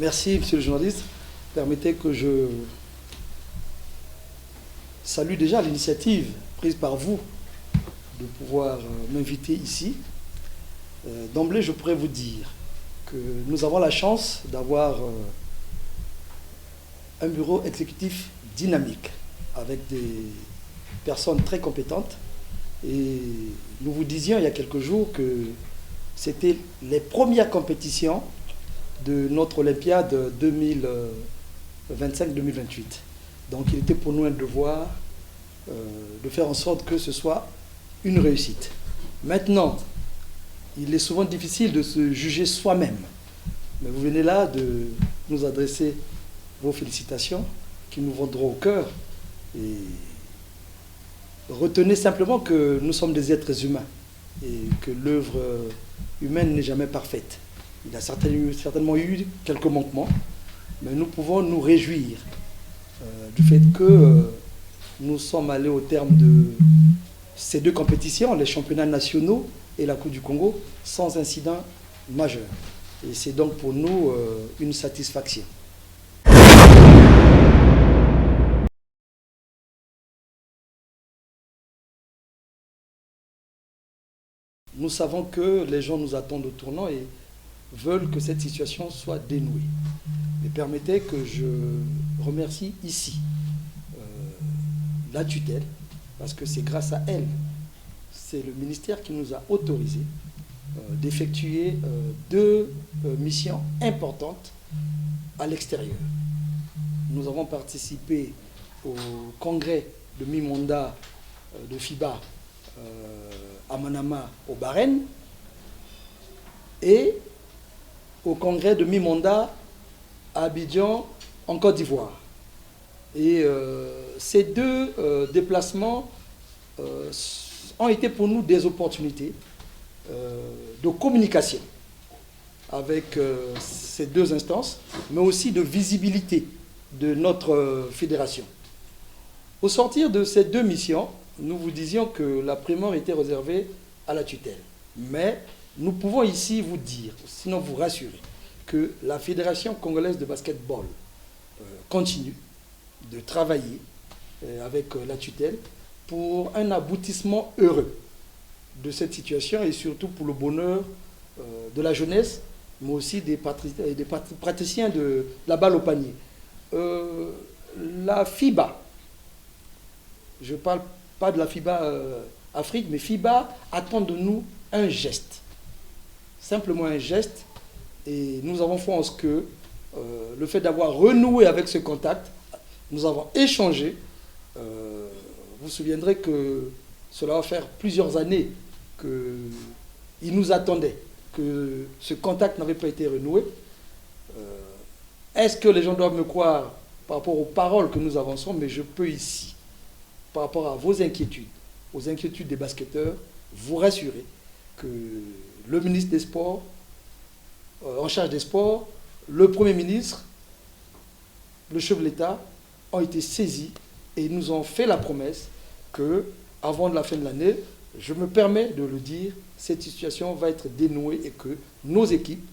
Merci, monsieur le journaliste. Permettez que je salue déjà l'initiative prise par vous de pouvoir m'inviter ici. D'emblée, je pourrais vous dire que nous avons la chance d'avoir un bureau exécutif dynamique avec des personnes très compétentes. Et nous vous disions il y a quelques jours que c'était les premières compétitions de notre Olympiade 2025-2028. Donc il était pour nous un devoir de faire en sorte que ce soit une réussite. Maintenant, il est souvent difficile de se juger soi-même. Mais vous venez là de nous adresser vos félicitations qui nous vont droit au cœur. Et retenez simplement que nous sommes des êtres humains et que l'œuvre humaine n'est jamais parfaite. Il y a certainement eu quelques manquements, mais nous pouvons nous réjouir du fait que nous sommes allés au terme de ces deux compétitions, les championnats nationaux et la Coupe du Congo, sans incident majeur. Et c'est donc pour nous une satisfaction. Nous savons que les gens nous attendent au tournant et veulent que cette situation soit dénouée. Mais permettez que je remercie ici la tutelle, parce que c'est grâce à elle, c'est le ministère qui nous a autorisé d'effectuer deux missions importantes à l'extérieur. Nous avons participé au congrès de mi-mandat de FIBA à Manama au Bahreïn et au congrès de mi-mandat à Abidjan en Côte d'Ivoire. Et ces deux déplacements ont été pour nous des opportunités de communication avec ces deux instances, mais aussi de visibilité de notre fédération. Au sortir de ces deux missions, nous vous disions que la primeur était réservée à la tutelle. Mais nous pouvons ici vous dire, sinon vous rassurer, que la Fédération congolaise de basketball continue de travailler avec la tutelle pour un aboutissement heureux de cette situation et surtout pour le bonheur de la jeunesse, mais aussi des praticiens de la balle au panier. La FIBA, je ne parle pas de la FIBA Afrique, mais FIBA attend de nous un geste. Simplement un geste. Et nous avons foi en ce que le fait d'avoir renoué avec ce contact, nous avons échangé. Vous vous souviendrez que cela va faire plusieurs années qu'il nous attendait, que ce contact n'avait pas été renoué. Est-ce que les gens doivent me croire par rapport aux paroles que nous avançons? Mais je peux ici, par rapport à vos inquiétudes, aux inquiétudes des basketteurs, vous rassurer que le ministre des Sports, en charge des sports, le Premier ministre, le chef de l'État ont été saisis et nous ont fait la promesse que, avant la fin de l'année, je me permets de le dire, cette situation va être dénouée et que nos équipes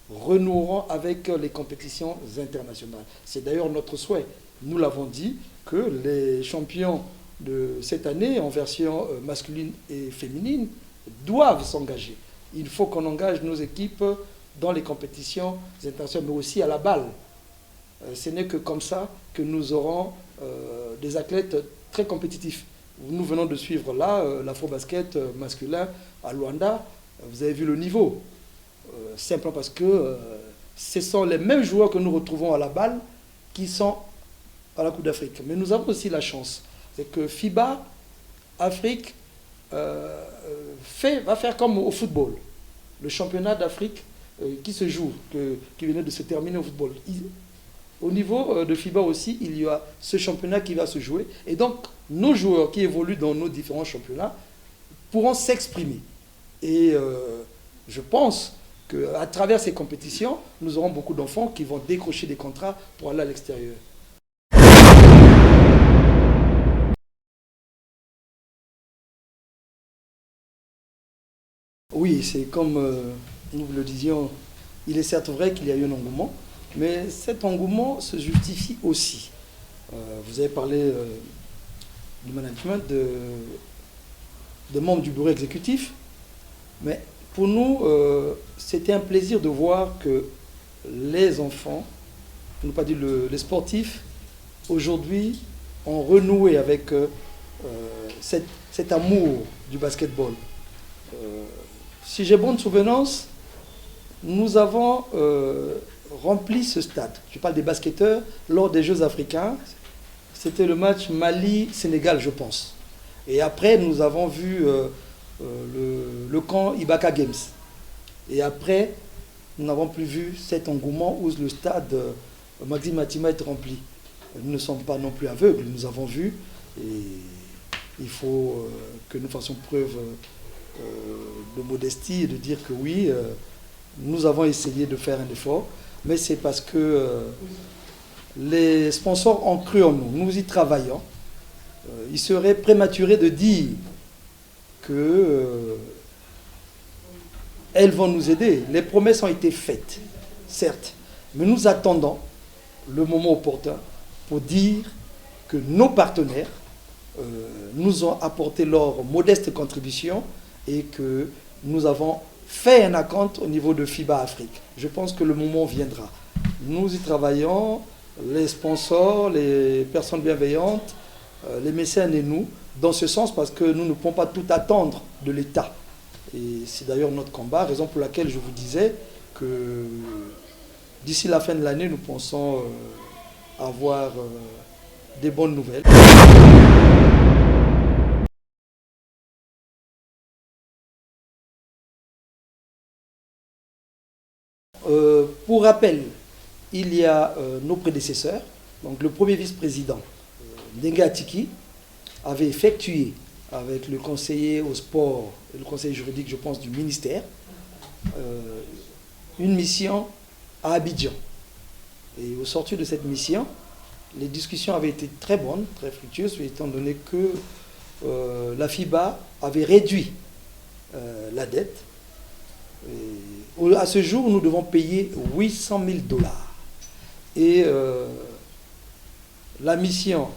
renoueront avec les compétitions internationales. C'est d'ailleurs notre souhait. Nous l'avons dit que les champions de cette année, en version masculine et féminine, doivent s'engager. Il faut qu'on engage nos équipes dans les compétitions internationales, mais aussi à la balle. Ce n'est que comme ça que nous aurons des athlètes très compétitifs. Nous venons de suivre là l'afro-basket masculin à Luanda. Vous avez vu le niveau. Simplement parce que ce sont les mêmes joueurs que nous retrouvons à la balle qui sont à la Coupe d'Afrique. Mais nous avons aussi la chance. C'est que FIBA Afrique va faire comme au football. Le championnat d'Afrique qui se joue, qui venait de se terminer au football. Au niveau de FIBA aussi, il y a ce championnat qui va se jouer. Et donc, nos joueurs qui évoluent dans nos différents championnats pourront s'exprimer. Et je pense qu'à travers ces compétitions, nous aurons beaucoup d'enfants qui vont décrocher des contrats pour aller à l'extérieur. Oui, c'est comme nous le disions Il est certes vrai qu'il y a eu un engouement, mais cet engouement se justifie aussi. Vous avez parlé du management, de membres du bureau exécutif, mais pour nous, c'était un plaisir de voir que les enfants, pour ne pas dire les sportifs, aujourd'hui ont renoué avec cet amour du basketball. Si j'ai bonne souvenance, nous avons rempli ce stade. Je parle des basketteurs lors des Jeux africains. C'était le match Mali-Sénégal, je pense. Et après, nous avons vu le camp Ibaka Games. Et après, nous n'avons plus vu cet engouement où le stade Maxime Matima est rempli. Nous ne sommes pas non plus aveugles, nous avons vu. Et il faut que nous fassions preuve de modestie et de dire que oui, nous avons essayé de faire un effort, mais c'est parce que les sponsors ont cru en nous. Nous y travaillons. Il serait prématuré de dire que elles vont nous aider. Les promesses ont été faites, certes, mais nous attendons le moment opportun pour dire que nos partenaires nous ont apporté leur modeste contribution et que nous avons fait un acompte au niveau de FIBA Afrique. Je pense que le moment viendra. Nous y travaillons, les sponsors, les personnes bienveillantes, les mécènes et nous, dans ce sens, parce que nous ne pouvons pas tout attendre de l'État. Et c'est d'ailleurs notre combat, raison pour laquelle je vous disais que d'ici la fin de l'année, nous pensons avoir des bonnes nouvelles. Pour rappel, il y a nos prédécesseurs, donc le premier vice-président, Ndenga Atiki, avait effectué avec le conseiller au sport et le conseiller juridique, je pense, du ministère, une mission à Abidjan. Et au sortir de cette mission, les discussions avaient été très bonnes, très fructueuses, étant donné que la FIBA avait réduit la dette. Et à ce jour, nous devons payer 800 000 $. Et la mission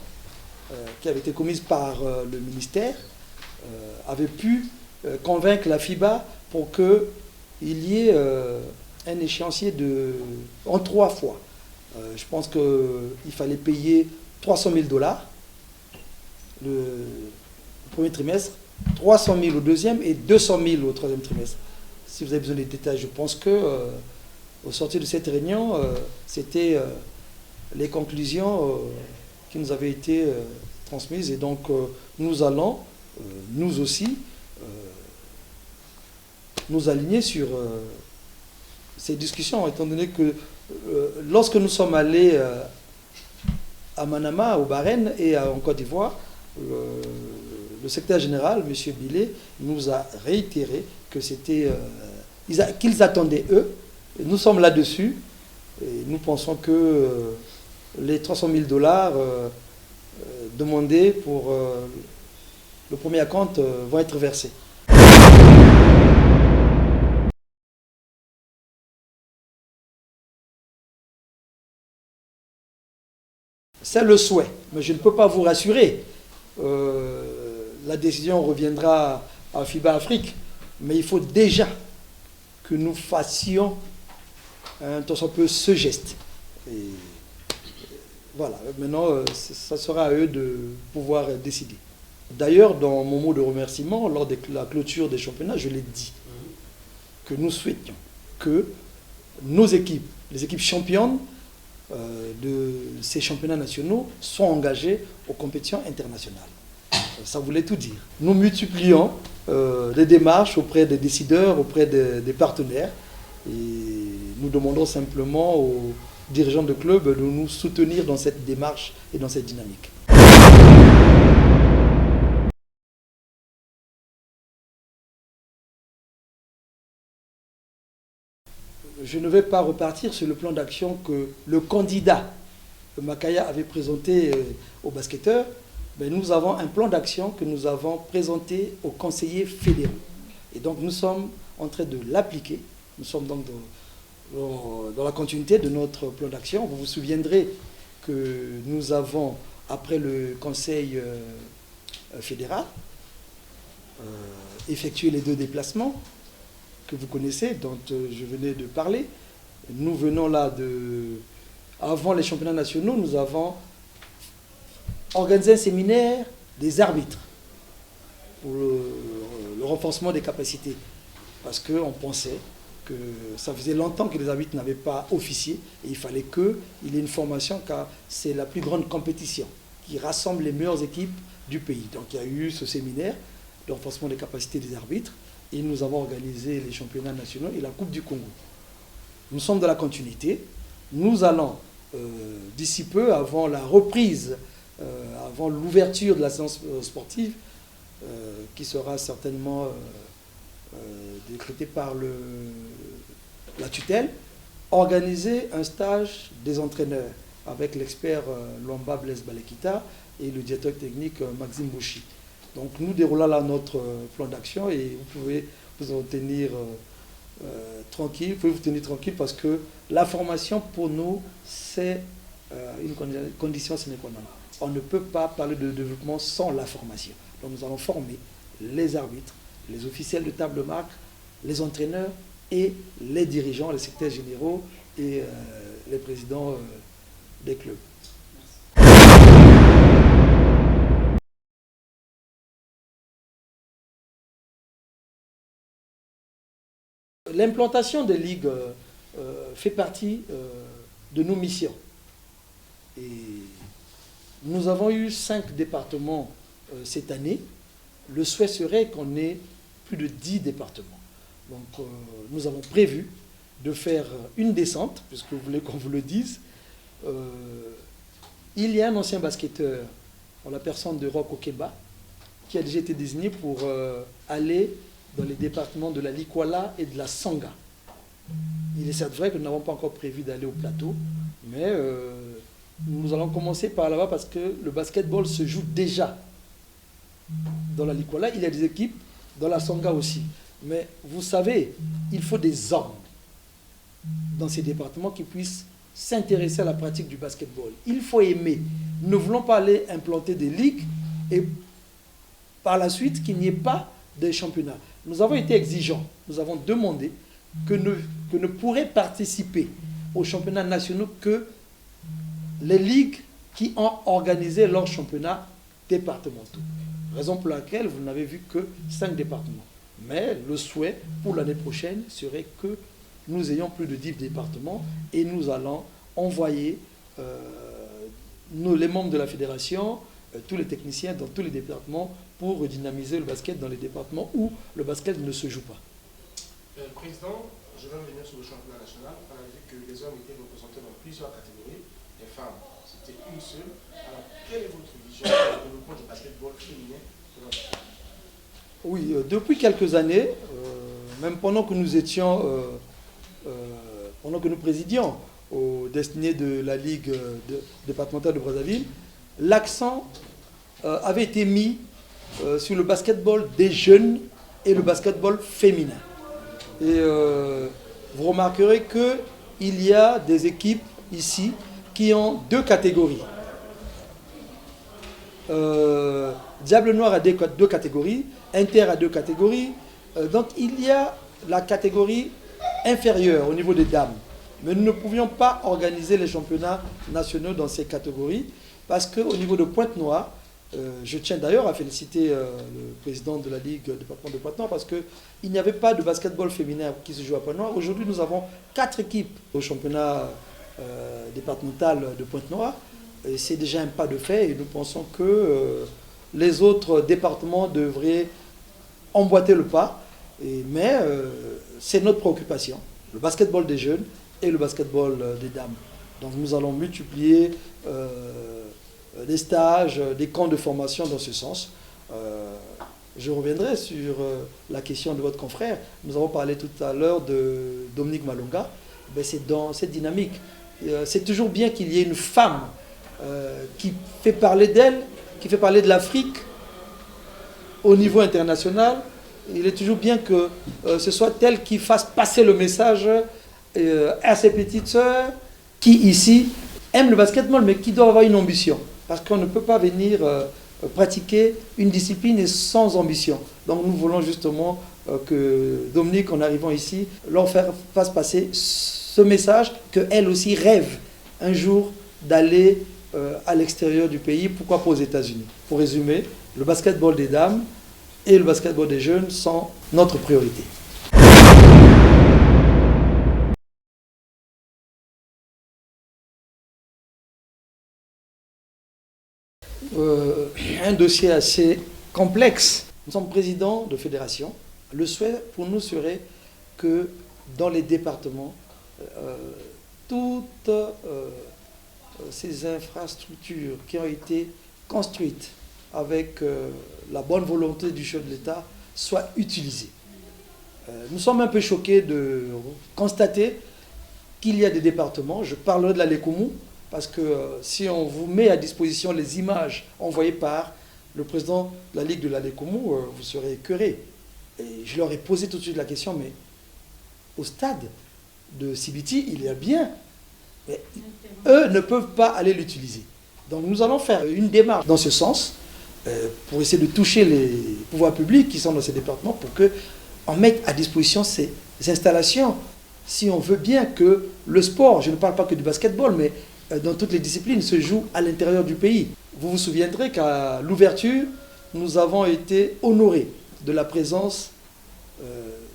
qui avait été commise par le ministère avait pu convaincre la FIBA pour qu'il y ait un échéancier en 3 fois. Je pense qu'il fallait payer 300 000 $ le premier trimestre, 300 000 au deuxième et 200 000 au troisième trimestre. Si vous avez besoin des détails, je pense que au sortir de cette réunion, c'était les conclusions qui nous avaient été transmises. Et donc, nous allons, nous aussi, nous aligner sur ces discussions, étant donné que lorsque nous sommes allés à Manama, au Bahreïn et en Côte d'Ivoire, le secrétaire général, M. Billet, nous a réitéré que c'était qu'ils attendaient eux. Et nous sommes là-dessus et nous pensons que les 300 000 $ demandés pour le premier acompte vont être versés. C'est le souhait, mais je ne peux pas vous rassurer. La décision reviendra à FIBA Afrique, mais il faut déjà que nous fassions tant soit peu ce geste. Et voilà, maintenant, ça sera à eux de pouvoir décider. D'ailleurs, dans mon mot de remerciement, lors de la clôture des championnats, je l'ai dit, que nous souhaitions que nos équipes, les équipes championnes de ces championnats nationaux, soient engagées aux compétitions internationales. Ça voulait tout dire. Nous multiplions les démarches auprès des décideurs, auprès des partenaires, et nous demandons simplement aux dirigeants de club de nous soutenir dans cette démarche et dans cette dynamique. Je ne vais pas repartir sur le plan d'action que le candidat Makaya avait présenté aux basketteurs. Mais nous avons un plan d'action que nous avons présenté aux conseillers fédéraux. Et donc nous sommes en train de l'appliquer. Nous sommes donc Dans la continuité de notre plan d'action, vous vous souviendrez que nous avons, après le Conseil fédéral, effectué les 2 déplacements que vous connaissez, dont je venais de parler. Nous venons là avant les championnats nationaux, nous avons organisé un séminaire des arbitres pour le renforcement des capacités. Parce qu'on pensait que ça faisait longtemps que les arbitres n'avaient pas officié et il fallait qu'il y ait une formation, car c'est la plus grande compétition qui rassemble les meilleures équipes du pays. Donc il y a eu ce séminaire de renforcement des capacités des arbitres et nous avons organisé les championnats nationaux et la Coupe du Congo. Nous sommes dans la continuité. Nous allons, d'ici peu, avant la reprise, avant l'ouverture de la séance sportive, qui sera certainement décrétée par la tutelle, organiser un stage des entraîneurs avec l'expert Lomba Blaise Balekita et le directeur technique Maxime Bouchi. Donc nous déroulons là notre plan d'action et vous pouvez vous en tenir tranquille, vous pouvez vous tenir tranquille parce que la formation pour nous c'est une condition sine qua non. On ne peut pas parler de développement sans la formation. Donc nous allons former les arbitres, les officiels de table marque, les entraîneurs et les dirigeants, les secrétaires généraux et les présidents des clubs. L'implantation des ligues fait partie de nos missions. Et nous avons eu 5 départements cette année. Le souhait serait qu'on ait plus de 10 départements. Donc nous avons prévu de faire une descente, puisque vous voulez qu'on vous le dise. Il y a un ancien basketteur, en la personne de Roch Okeba, qui a déjà été désigné pour aller dans les départements de la Likwala et de la Sanga. Il est certes vrai que nous n'avons pas encore prévu d'aller au plateau, mais nous allons commencer par là-bas parce que le basketball se joue déjà dans la Likwala. Il y a des équipes dans la Sanga aussi. Mais vous savez, il faut des hommes dans ces départements qui puissent s'intéresser à la pratique du basketball. Il faut aimer. Nous ne voulons pas aller implanter des ligues et par la suite qu'il n'y ait pas de championnats. Nous avons été exigeants. Nous avons demandé que ne pourraient participer aux championnats nationaux que les ligues qui ont organisé leurs championnats départementaux. Raison pour laquelle vous n'avez vu que 5 départements. Mais le souhait pour l'année prochaine serait que nous ayons plus de 10 départements et nous allons envoyer les membres de la fédération, tous les techniciens dans tous les départements pour redynamiser le basket dans les départements où le basket ne se joue pas. Président, je vais revenir sur le championnat national. On a vu que les hommes étaient représentés dans plusieurs catégories, les femmes c'était une seule. Alors, quelle est votre vision du développement du basketball féminin? Oui, depuis quelques années, même pendant que nous étions, pendant que nous présidions aux destinées de la Ligue départementale de Brazzaville, l'accent avait été mis sur le basketball des jeunes et le basketball féminin. Et vous remarquerez qu'il y a des équipes ici qui ont 2 catégories. Diable Noir a 2 catégories, Inter a 2 catégories. Donc il y a la catégorie inférieure au niveau des dames. Mais nous ne pouvions pas organiser les championnats nationaux dans ces catégories parce qu'au niveau de Pointe-Noire, je tiens d'ailleurs à féliciter le président de la Ligue départementale de Pointe-Noire parce qu'il n'y avait pas de basketball féminin qui se joue à Pointe-Noire. Aujourd'hui, nous avons 4 équipes au championnat départemental de Pointe-Noire. Et c'est déjà un pas de fait et nous pensons que les autres départements devraient emboîter le pas. Mais c'est notre préoccupation, le basketball des jeunes et le basketball des dames. Donc nous allons multiplier des stages, des camps de formation dans ce sens. Je reviendrai sur la question de votre confrère. Nous avons parlé tout à l'heure de Dominique Malonga. Ben, c'est dans cette dynamique. C'est toujours bien qu'il y ait une femme qui fait parler d'elle, qui fait parler de l'Afrique au niveau international. Il est toujours bien que ce soit elle qui fasse passer le message à ses petites sœurs qui ici aiment le basketball mais qui doivent avoir une ambition. Parce qu'on ne peut pas venir pratiquer une discipline sans ambition. Donc nous voulons justement que Dominique, en arrivant ici, leur fasse passer ce message qu'elle aussi rêve un jour d'aller à l'extérieur du pays, pourquoi pas aux États-Unis. Pour résumer, le basketball des dames et le basketball des jeunes sont notre priorité. Un dossier assez complexe. Nous sommes présidents de fédération. Le souhait pour nous serait que dans les départements, toutes ces infrastructures qui ont été construites avec la bonne volonté du chef de l'État soient utilisées. Nous sommes un peu choqués de constater qu'il y a des départements, je parlerai de la Lékoumou, parce que si on vous met à disposition les images envoyées par le président de la Ligue de la Lékoumou, vous serez écœurés. Et je leur ai posé tout de suite la question, mais au stade de Sibiti, il y a bien, mais eux ne peuvent pas aller l'utiliser. Donc nous allons faire une démarche dans ce sens, pour essayer de toucher les pouvoirs publics qui sont dans ces départements, pour qu'on mette à disposition ces installations. Si on veut bien que le sport, je ne parle pas que du basketball, mais dans toutes les disciplines, se joue à l'intérieur du pays. Vous vous souviendrez qu'à l'ouverture, nous avons été honorés de la présence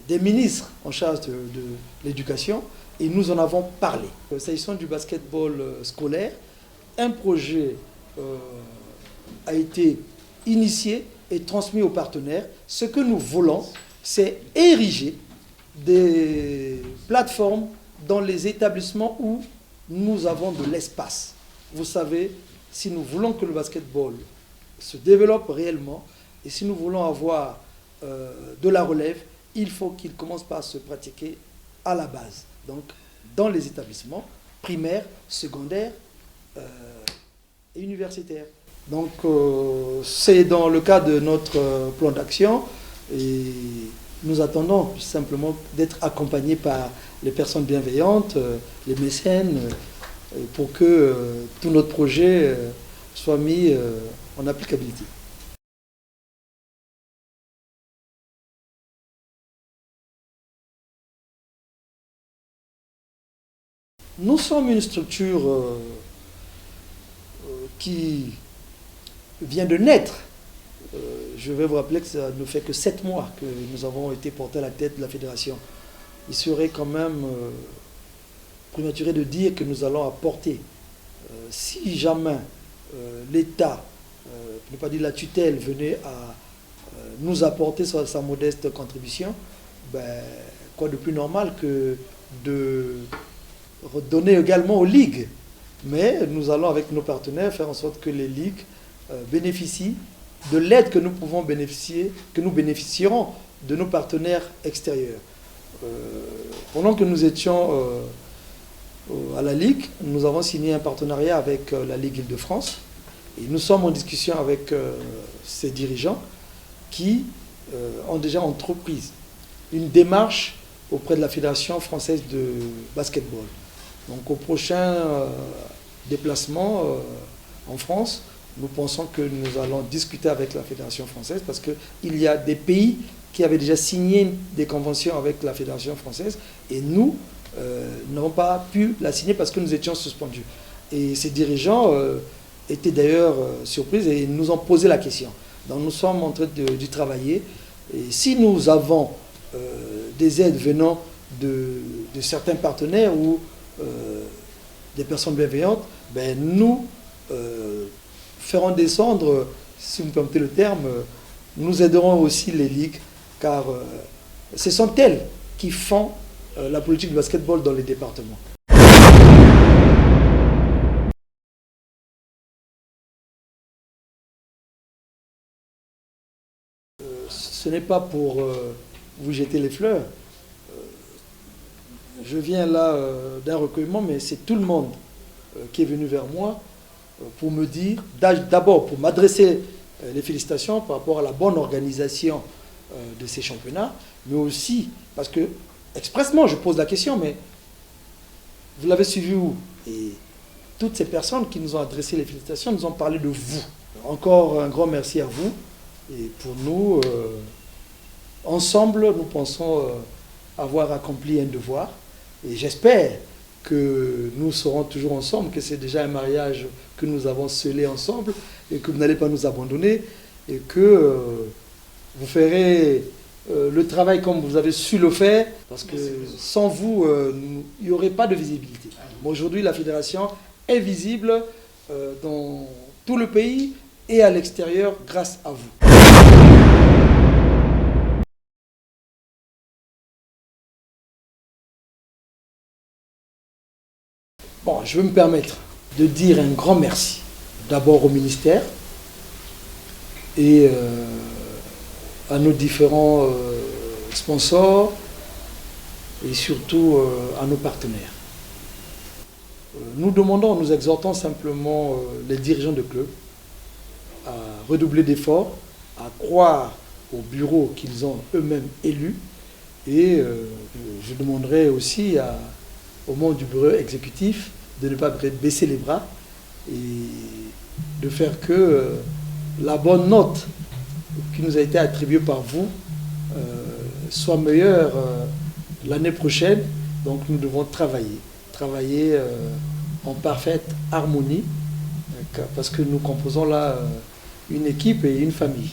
des ministres en charge de l'éducation et nous en avons parlé. S'agissant du basketball scolaire, un projet a été initié et transmis aux partenaires. Ce que nous voulons, c'est ériger des plateformes dans les établissements où nous avons de l'espace. Vous savez, si nous voulons que le basketball se développe réellement et si nous voulons avoir de la relève, il faut qu'il commence par se pratiquer à la base. Donc, dans les établissements primaires, secondaires et universitaires. Donc, c'est dans le cadre de notre plan d'action et nous attendons simplement d'être accompagnés par les personnes bienveillantes, les mécènes, pour que tout notre projet soit mis en applicabilité. Nous sommes une structure qui vient de naître. Je vais vous rappeler que ça ne fait que 7 mois que nous avons été portés à la tête de la fédération. Il serait quand même prématuré de dire que nous allons apporter, si jamais l'État, pour ne pas dire la tutelle, venait à nous apporter sa modeste contribution, ben, quoi de plus normal que de redonner également aux ligues. Mais nous allons avec nos partenaires faire en sorte que les ligues bénéficient de l'aide que nous pouvons bénéficier, que nous bénéficierons de nos partenaires extérieurs. Pendant que nous étions à la Ligue, nous avons signé un partenariat avec la Ligue Île-de-France et nous sommes en discussion avec ces dirigeants qui ont déjà entrepris une démarche auprès de la Fédération française de basketball. Donc au prochain déplacement en France, nous pensons que nous allons discuter avec la Fédération française parce qu'il y a des pays qui avaient déjà signé des conventions avec la Fédération française et nous n'avons pas pu la signer parce que nous étions suspendus. Et ces dirigeants étaient d'ailleurs surpris et nous ont posé la question. Donc nous sommes en train d'y travailler et si nous avons des aides venant de certains partenaires ou des personnes bienveillantes, ben nous ferons descendre, si vous me permettez le terme, nous aiderons aussi les ligues, car ce sont elles qui font la politique du basketball dans les départements. Ce n'est pas pour vous jeter les fleurs. Je viens là d'un recueillement, mais c'est tout le monde qui est venu vers moi pour me dire, d'abord pour m'adresser les félicitations par rapport à la bonne organisation de ces championnats, mais aussi parce que, expressement, je pose la question, mais Vous l'avez suivi où? Et toutes ces personnes qui nous ont adressé les félicitations nous ont parlé de vous. Encore un grand merci à vous. Et pour nous, ensemble, nous pensons avoir accompli un devoir. Et j'espère que nous serons toujours ensemble, que c'est déjà un mariage que nous avons scellé ensemble et que vous n'allez pas nous abandonner et que vous ferez le travail comme vous avez su le faire, parce que sans vous, il n'y aurait pas de visibilité. Bon, aujourd'hui, la fédération est visible dans tout le pays et à l'extérieur grâce à vous. Bon, je veux me permettre de dire un grand merci, d'abord au ministère et à nos différents sponsors et surtout à nos partenaires. Nous demandons, nous exhortons simplement les dirigeants de club à redoubler d'efforts, à croire au bureau qu'ils ont eux-mêmes élu et je demanderai aussi au monde du bureau exécutif de ne pas baisser les bras et de faire que la bonne note qui nous a été attribuée par vous soit meilleure l'année prochaine. Donc nous devons travailler en parfaite harmonie parce que nous composons là une équipe et une famille.